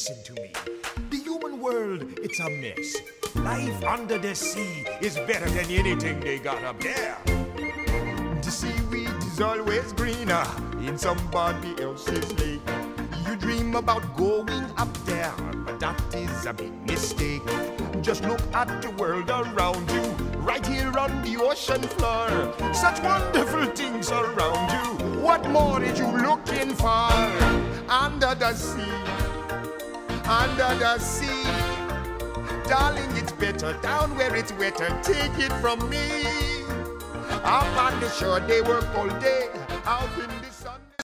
listen to me. The human world, it's a mess. Life under the sea is better than anything they got up there. The seaweed is always greener in somebody else's lake. You dream about going up there, but that is a big mistake. Just look at the world around you, right here on the ocean floor. Such wonderful things around you. What more are you looking for? Under the sea, under the sea. Darling, it's better down where it's wetter. Take it from me. Up on the shore, they work all day. Out in